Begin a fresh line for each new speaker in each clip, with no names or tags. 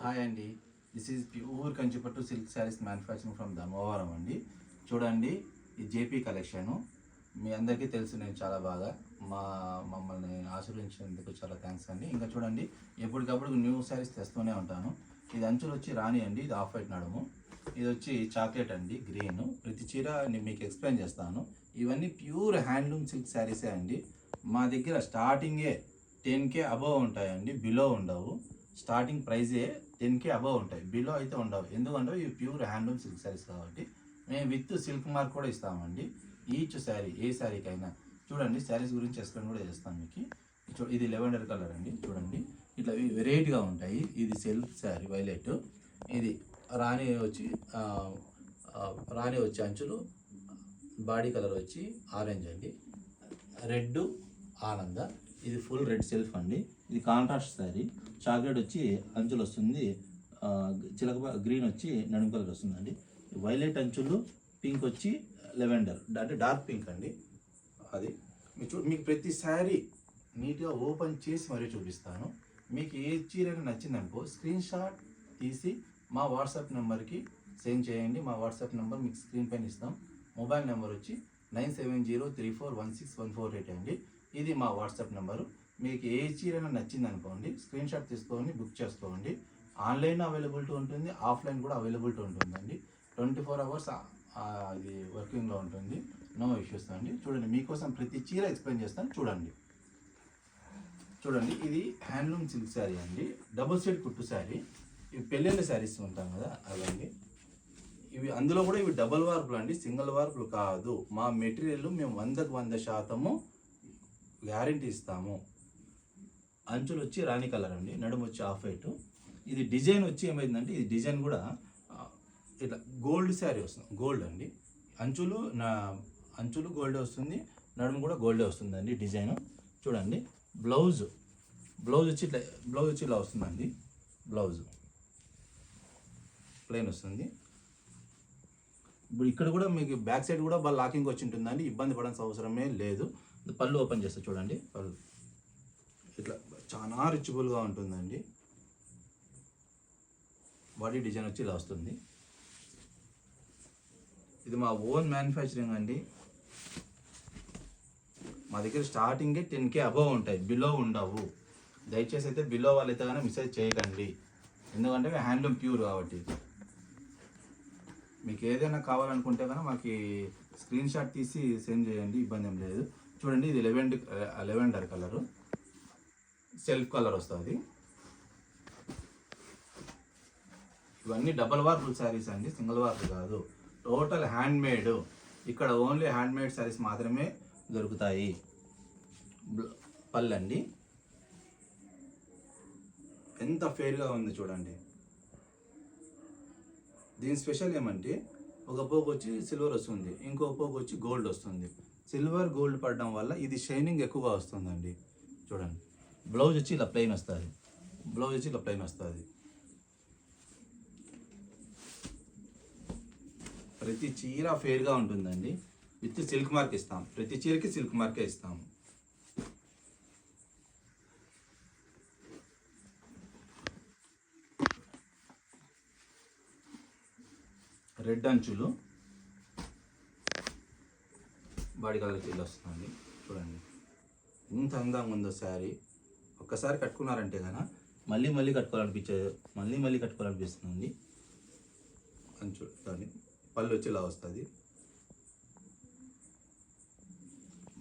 Hi అండి, this is pure Kanchipattu silk saris manufacturing from Dharmavaram అండి. చూడండి, ఈ జేపీ కలెక్షను మీ అందరికీ తెలుసు. నేను చాలా బాగా మమ్మల్ని ఆశీర్వదించినందుకు చాలా థ్యాంక్స్ అండి. ఇంకా చూడండి, ఎప్పటికప్పుడు న్యూ శారీస్ తెస్తూనే ఉంటాను. ఇది అంచులు వచ్చి రాణి అండి, ఇది ఆఫ్ వైట్ నడుము. ఇది వచ్చి చాక్లెట్ అండి, గ్రీన్. ప్రతి చీర నేను మీకు ఎక్స్ప్లెయిన్ చేస్తాను. ఇవన్నీ ప్యూర్ హ్యాండ్లూమ్ సిల్క్ శారీసే అండి. మా దగ్గర స్టార్టింగే 10K అబవ్ ఉంటాయండి, బిలో ఉండవు. స్టార్టింగ్ ప్రైజే 10K అబవ్ ఉంటాయి, బిలో అయితే ఉండవు. ఎందుకంటే ఇవి ప్యూర్ హ్యాండ్లూమ్ సిల్క్ శారీస్ కాబట్టి మేము విత్ సిల్క్ మార్క్ కూడా ఇస్తామండి. ఈచ్ శారీ, ఏ శారీకైనా. చూడండి, శారీస్ గురించి ఎక్స్ప్లెయిన్ కూడా చేస్తాను మీకు. ఇది లెవెండర్ కలర్ అండి. చూడండి, ఇట్లా వెరైటీగా ఉంటాయి. ఇది సిల్క్ శారీ వైలెట్. ఇది రాణి వచ్చి అంచులు, బాడీ కలర్ వచ్చి ఆరెంజ్ అండి. రెడ్ ఆనంద. ఇది ఫుల్ రెడ్ సెల్ఫ్ అండి. ఇది కాంట్రాస్ట్ శారీ. చాక్లెట్ వచ్చి అంచులు వస్తుంది, చిలక గ్రీన్ వచ్చి నడుము కలర్ వస్తుందండి. వైలెట్ అంచులు, పింక్ వచ్చి లెవెండర్ అంటే డార్క్ పింక్ అండి. అది మీకు ప్రతి శారీ నీట్గా ఓపెన్ చేసి మరీ చూపిస్తాను. మీకు ఏ చీరైనా నచ్చిందనుకో స్క్రీన్ షాట్ తీసి మా వాట్సాప్ నెంబర్కి సెండ్ చేయండి. మా వాట్సాప్ నెంబర్ మీకు స్క్రీన్ పైన ఇస్తాం. మొబైల్ నెంబర్ వచ్చి 9703416148 అండి. ఇది మా వాట్సాప్ నెంబరు. మీకు ఏ చీరైనా నచ్చింది అనుకోండి, స్క్రీన్ షాట్ తీసుకోండి, బుక్ చేసుకోండి. ఆన్లైన్ అవైలబిలిటీ ఉంటుంది, ఆఫ్లైన్ కూడా అవైలబిలిటీ ఉంటుందండి. 24 అవర్స్ అది వర్కింగ్లో ఉంటుంది. నో ఇష్యూస్ అండి. చూడండి, మీకోసం ప్రతి చీర ఎక్స్ప్లెయిన్ చేస్తాను. చూడండి, ఇది హ్యాండ్లూమ్ సిల్క్ శారీ అండి, డబుల్ సైడ్ కుట్టు శారీ. ఇవి పెళ్ళిళ్ళ శారీస్ ఉంటాం కదా, అవండి. ఇవి అందులో కూడా ఇవి డబల్ వార్పులు అండి, సింగిల్ వార్పులు కాదు. మా మెటీరియల్ మేము 100కు 100% గ్యారంటీ ఇస్తాము. అంచులు వచ్చి రాణి కలర్ అండి, నడుము వచ్చి ఆఫ్ వైట్. ఇది డిజైన్ వచ్చి ఏమైందంటే, ఇది డిజైన్ కూడా ఇట్లా గోల్డ్ శారీ వస్తుంది, గోల్డ్ అండి. అంచులు గోల్డే వస్తుంది, నడుము కూడా గోల్డే వస్తుందండి డిజైన్. చూడండి, బ్లౌజ్ వచ్చి ఇలా వస్తుందండి. బ్లౌజ్ ప్లెయిన్ వస్తుంది. ఇప్పుడు ఇక్కడ కూడా మీకు బ్యాక్ సైడ్ కూడా బాగా లాకింగ్ వచ్చి ఉంటుందండి, ఇబ్బంది పడాల్సిన అవసరమే లేదు. పళ్ళు ఓపెన్ చేస్తే చూడండి, పళ్ళు ఇట్లా చాలా రిచబుల్గా ఉంటుందండి. బాడీ డిజైన్ వచ్చి ఇలా వస్తుంది. ఇది మా ఓన్ మ్యానుఫ్యాక్చరింగ్ అండి. మా దగ్గర స్టార్టింగే 10K అబవ్ ఉంటాయి, బిలో ఉండవు. దయచేసి అయితే బిలో వాళ్ళైతే కానీ మెసేజ్ చేయకండి, ఎందుకంటే హ్యాండ్లూమ్ ప్యూర్ కాబట్టి. మీకు ఏదైనా కావాలనుకుంటే కనుక మాకు స్క్రీన్ షాట్ తీసి సెండ్ చేయండి, ఇబ్బంది ఏం లేదు. చూడండి, ఇది లెవెండర్ కలరు, సెల్ఫ్ కలర్ వస్తుంది. ఇవన్నీ డబల్ వార్పుల్ శారీస్ అండి, సింగిల్ వార్పు కాదు. Total hand made. ఇక్కడ ఓన్లీ హ్యాండ్ మేడ్ శారీస్ మాత్రమే దొరుకుతాయి. పళ్ళండి ఎంత ఫేర్గా ఉంది చూడండి. దీని స్పెషల్ ఏమంటే, ఒక పోగు వచ్చి సిల్వర్ వస్తుంది, ఇంకో పోగు వచ్చి గోల్డ్ వస్తుంది. సిల్వర్ గోల్డ్ పడడం వల్ల ఇది షైనింగ్ ఎక్కువగా వస్తుందండి. చూడండి, బ్లౌజ్ వచ్చి ఇలా ప్లెయిన్ వస్తుంది. ప్రతి చీర ఫేర్గా ఉంటుందండి. విత్ సిల్క్ మార్క్ ఇస్తాం, ప్రతి చీరకి సిల్క్ మార్కే ఇస్తాము. రెడ్ అంచులు, బాడీ కలర్ చీర వస్తుందండి. చూడండి, ఇంత అందంగా ఉందో శారీ. ఒక్కసారి కట్టుకున్నారంటే కనుక మళ్ళీ కట్టుకోవాలనిపిస్తుంది. అంచు దాన్ని పళ్ళు వచ్చి ఇలా వస్తుంది,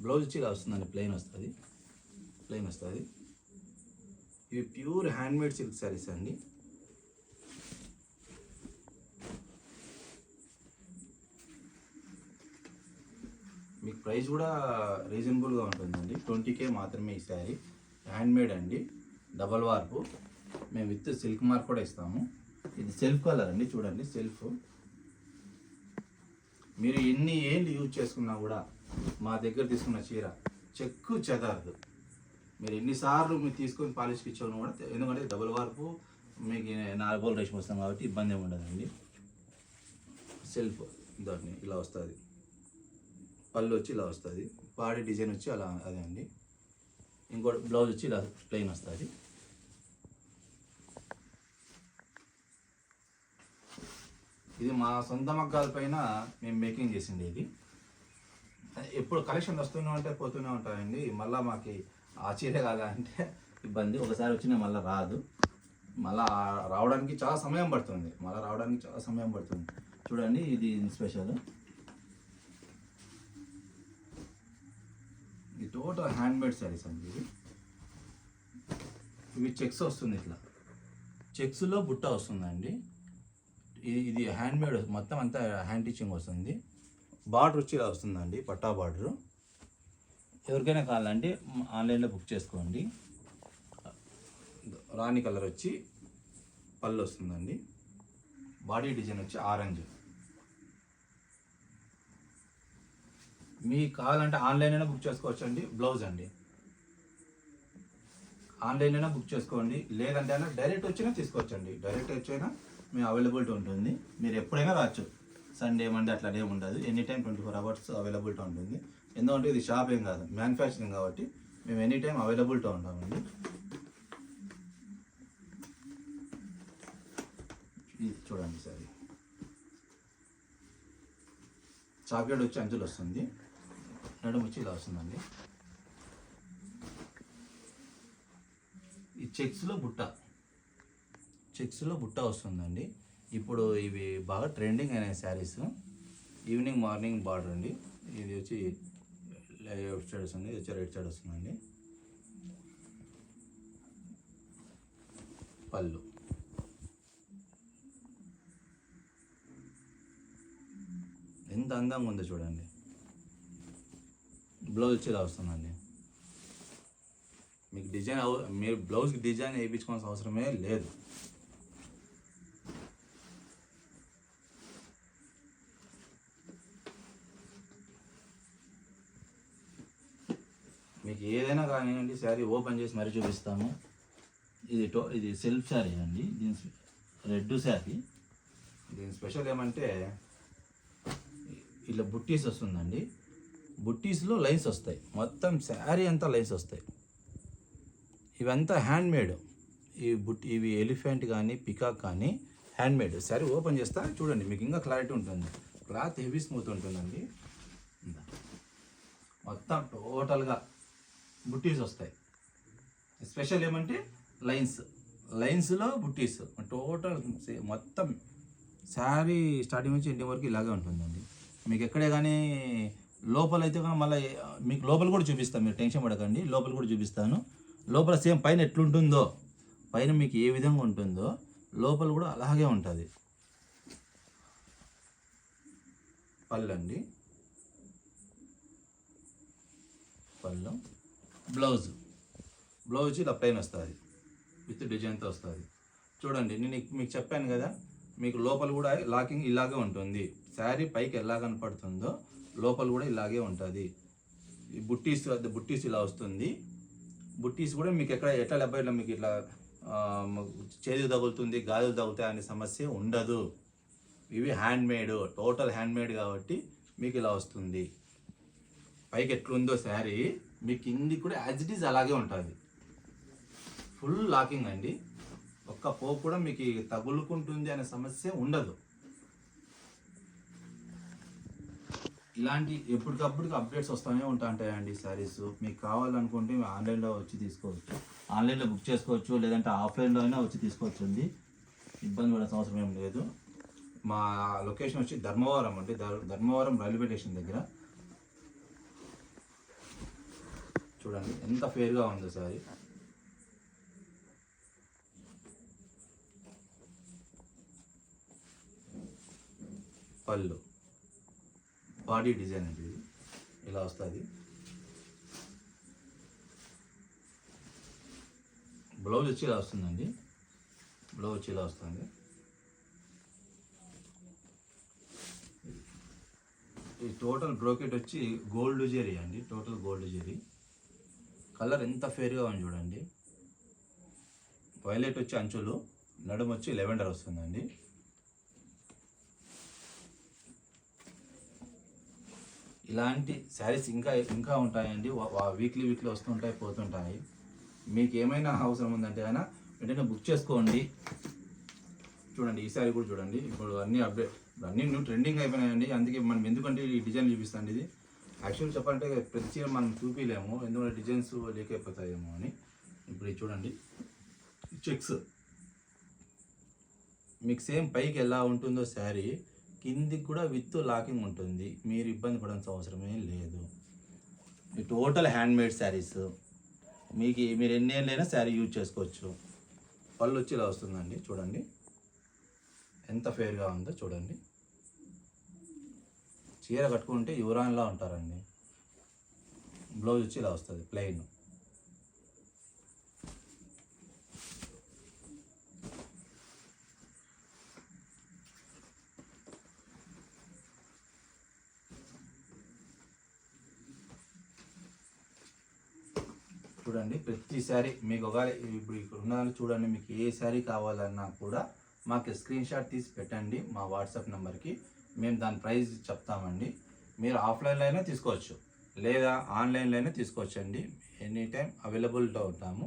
బ్లౌజ్ వచ్చి ఇలా వస్తుందండి, ప్లెయిన్ వస్తుంది. ఇవి ప్యూర్ హ్యాండ్మేడ్ సిల్క్ శారీస్ అండి. మీకు ప్రైస్ కూడా రీజనబుల్గా ఉంటుందండి. 20K మాత్రమే ఈ శారీ. హ్యాండ్మేడ్ అండి, డబల్ వార్పు. మేము విత్ సిల్క్ మార్క్ కూడా ఇస్తాము. ఇది సెల్ఫ్ కలర్ అండి. చూడండి, సెల్ఫ్. మీరు ఎన్ని ఏళ్ళు యూజ్ చేసుకున్నా కూడా మా దగ్గర తీసుకున్న చీర చెక్కు చెదరదు. మీరు ఎన్నిసార్లు మీరు తీసుకొని పాలిష్కి ఇచ్చాను కూడా, ఎందుకంటే డబుల్ వార్పు మీకు 4 బోల్ రేషం వస్తాం కాబట్టి ఇబ్బంది ఏమి ఉండదండి. సెల్ఫ్ దాన్ని ఇలా వస్తుంది, పళ్ళు వచ్చి ఇలా వస్తుంది, బాడీ డిజైన్ వచ్చి అలా అదే అండి. ఇంకోటి బ్లౌజ్ వచ్చి ఇలా ప్లెయిన్ వస్తుంది. ఇది మా సొంత మగ్గాల పైన మేము మేకింగ్ చేసింది. ఇది ఎప్పుడు కలెక్షన్ వస్తూనే ఉంటాయి, పోతూనే ఉంటాయండి. మళ్ళీ మాకు ఆ చీర కావాలంటే ఇబ్బంది, ఒకసారి వచ్చినా మళ్ళీ రాదు. మళ్ళీ రావడానికి చాలా సమయం పడుతుంది, చూడండి ఇది స్పెషల్. ఇది టోటల్ హ్యాండ్మేడ్ శారీస్ అండి. ఇవి చెక్స్ వస్తుంది, ఇట్లా చెక్స్లో బుట్ట వస్తుందండి. ఇది హ్యాండ్మేడ్, మొత్తం అంతా హ్యాండ్ టీచింగ్ వస్తుంది. బార్డర్ వచ్చి ఇలా వస్తుందండి, పట్టా బార్డరు. ఎవరికైనా కావాలంటే ఆన్లైన్లో బుక్ చేసుకోండి. రాణి కలర్ వచ్చి పళ్ళు వస్తుందండి. బాడీ డిజైన్ వచ్చి ఆరెంజ్. మీకు కావాలంటే ఆన్లైన్ అయినా బుక్ చేసుకోవచ్చు అండి. బ్లౌజ్ అండి ఆన్లైన్ అయినా బుక్ చేసుకోండి, లేదంటే అయినా డైరెక్ట్ వచ్చినా తీసుకోవచ్చండి. డైరెక్ట్ వచ్చినా మేము అవైలబిలిటీ ఉంటుంది. మీరు ఎప్పుడైనా రావచ్చు, సండే మండే అట్లా ఏమి ఉండదు. ఎనీ టైం 24 hours అవైలబిలిటీ ఉంటుంది. ఎందుకంటే ఇది షాప్ ఏం కాదు, మ్యానుఫ్యాక్చరింగ్ కాబట్టి మేము ఎనీ టైం అవైలబిలిటీ ఉంటామండి. ఇది చూడండి సార్, చాక్లెట్ వచ్చి అంచులు వస్తుంది, నడుము వచ్చి ఇలా వస్తుందండి. ఈ చెక్స్లో బుట్ట వస్తుందండి. ఇప్పుడు ఇవి బాగా ట్రెండింగ్ అయిన శారీస్. ఈవినింగ్ మార్నింగ్ బార్డర్ అండి. ఇది వచ్చి లెఫ్ట్ సైడ్ వస్తుంది, ఇది వచ్చి రైట్ సైడ్ వస్తుందండి. పళ్ళు ఎంత అందంగా ఉందో చూడండి. బ్లౌజ్ వచ్చి ఇలా వస్తుందండి. మీకు డిజైన్ మీరు బ్లౌజ్కి డిజైన్ వేయించుకోవాల్సిన అవసరమే లేదు. మీకు ఏదైనా కానివ్వండి, శారీ ఓపెన్ చేసి మరీ చూపిస్తాము. ఇది సెల్ఫ్ శారీ అండి. దీని రెడ్ శారీ. దీని స్పెషల్ ఏమంటే ఇట్లా బుట్టీస్ వస్తుందండి. బుట్టీస్లో లైన్స్ వస్తాయి, మొత్తం శారీ అంతా లైన్స్ వస్తాయి. ఇవంతా హ్యాండ్మేడ్. ఇవి ఎలిఫెంట్ కానీ పికాక్ కానీ హ్యాండ్మేడ్. శారీ ఓపెన్ చేస్తా చూడండి, మీకు ఇంకా క్లారిటీ ఉంటుంది. క్లాత్ హెవీ స్మూత్ ఉంటుందండి. మొత్తం టోటల్గా బుట్టీస్ వస్తాయి. స్పెషల్ ఏమంటే లైన్స్లో బుట్టీస్ టోటల్ మొత్తం శారీ స్టార్టింగ్ నుంచి ఎండింగ్ వరకు ఇలాగే ఉంటుందండి. మీకు ఎక్కడే కానీ లోపలైతే కానీ మళ్ళీ మీకు లోపల కూడా చూపిస్తాను, మీరు టెన్షన్ పడకండి. లోపల కూడా చూపిస్తాను. లోపల సేమ్ పైన ఎట్లుంటుందో, పైన మీకు ఏ విధంగా ఉంటుందో లోపల కూడా అలాగే ఉంటుంది. పళ్ళు అండి, పళ్ళు. బ్లౌజ్ ఇలా ప్లెయిన్ వస్తుంది, విత్ డిజైన్తో వస్తుంది. చూడండి, నేను మీకు చెప్పాను కదా, మీకు లోపల కూడా లాకింగ్ ఇలాగే ఉంటుంది. శారీ పైకి ఎలా కనపడుతుందో లోపల కూడా ఇలాగే ఉంటుంది. ఈ బుట్టీస్ ఇలా వస్తుంది. బుట్టీస్ కూడా మీకు ఎట్లా లెబ్బ మీకు ఇట్లా చేతులు తగులుతుంది, గాజులు తగులుతాయి అనే సమస్య ఉండదు. ఇవి హ్యాండ్మేడ్, టోటల్ హ్యాండ్మేడ్ కాబట్టి మీకు ఇలా వస్తుంది. పైకి ఎట్లుందో శారీ మీకు కింది కూడా యాజ్ ఇట్ ఈజ్ అలాగే ఉంటుంది. ఫుల్ లాకింగ్ అండి. ఒక్క పోపు కూడా మీకు తగులుకుంటుంది అనే సమస్య ఉండదు. ఇలాంటి ఎప్పటికప్పుడు అప్డేట్స్ వస్తూనే ఉంటాయండి శారీస్. మీకు కావాలనుకుంటే మీరు ఆన్లైన్లో వచ్చి తీసుకోవచ్చు, ఆన్లైన్లో బుక్ చేసుకోవచ్చు, లేదంటే ఆఫ్లైన్లో అయినా వచ్చి తీసుకోవచ్చు అండి. ఇబ్బంది పడాల్సిన అవసరం ఏం లేదు. మా లొకేషన్ వచ్చి ధర్మవరం అండి, ధర్మవరం రైల్వే స్టేషన్ దగ్గర. చూడండి ఎంత ఫేర్గా ఉందో సారీ. పళ్ళు బాడీ డిజైన్ అండి, ఇది ఇలా వస్తుంది. బ్లౌజ్ వచ్చి ఇలా వస్తుందండి, బ్లౌజ్ వచ్చి ఇలా వస్తుంది. ఈ టోటల్ బ్రోకెట్ వచ్చి గోల్డ్ జెరీ అండి, టోటల్ గోల్డ్ జెరీ. కలర్ ఎంత ఫేర్గా ఉంది చూడండి. వైలెట్ వచ్చి అంచులు, నడుము వచ్చి లెవెండర్ వస్తుందండి. ఇలాంటి శారీస్ ఇంకా ఉంటాయండి. వీక్లీ వస్తుంటాయి, పోతుంటాయి. మీకు ఏమైనా అవసరం ఉందంటే అయినా వెంటనే బుక్ చేసుకోండి. చూడండి ఈ శారీ కూడా చూడండి. ఇప్పుడు అన్ని అప్డేట్, అన్ని న్యూ ట్రెండింగ్ అయిపోయినాయండి. అందుకే మనం ఎందుకంటే ఈ డిజైన్ చూపిస్తాండి. ఇది యాక్చువల్ చెప్పాలంటే ప్రతి చీర మనం చూపించలేము, ఎందుకంటే డిజైన్స్ లీక్ అయిపోతాయేమో అని. ఇప్పుడు ఇది చూడండి చెక్స్, మీకు సేమ్ పైకి ఎలా ఉంటుందో శారీ కిందికి కూడా విత్ లాకింగ్ ఉంటుంది. మీరు ఇబ్బంది పడాల్సిన అవసరమే లేదు. ఈ టోటల్ హ్యాండ్ మేడ్ శారీస్ మీకు మీరు ఎన్ని ఏళ్ళైనా శారీ యూజ్ చేసుకోవచ్చు. పళ్ళు వచ్చి ఇలా వస్తుందండి, చూడండి ఎంత ఫేర్గా ఉందో చూడండి. చీర కట్టుకుంటే యువరాన్లా ఉంటారండి. బ్లౌజ్ వచ్చి ఇలా వస్తుంది ప్లెయిన్. చూడండి ప్రతి శారీ మీకు ఒకవేళ ఇప్పుడు ఇక్కడ ఉన్న చూడండి, మీకు ఏ శారీ కావాలన్నా కూడా మాకు స్క్రీన్ షాట్ తీసి పెట్టండి మా వాట్సాప్ నెంబర్కి. మేము దాని ప్రైస్ చెప్తామండి. మీరు ఆఫ్లైన్లో అయినా తీసుకోవచ్చు లేదా ఆన్లైన్లో అయినా తీసుకోవచ్చు అండి. ఎనీ టైం అవైలబుల్గా ఉంటాము.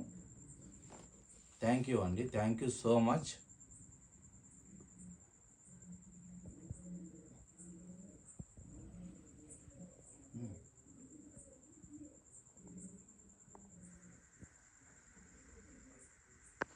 థ్యాంక్ యూ అండి, థ్యాంక్ యూ సో మచ్.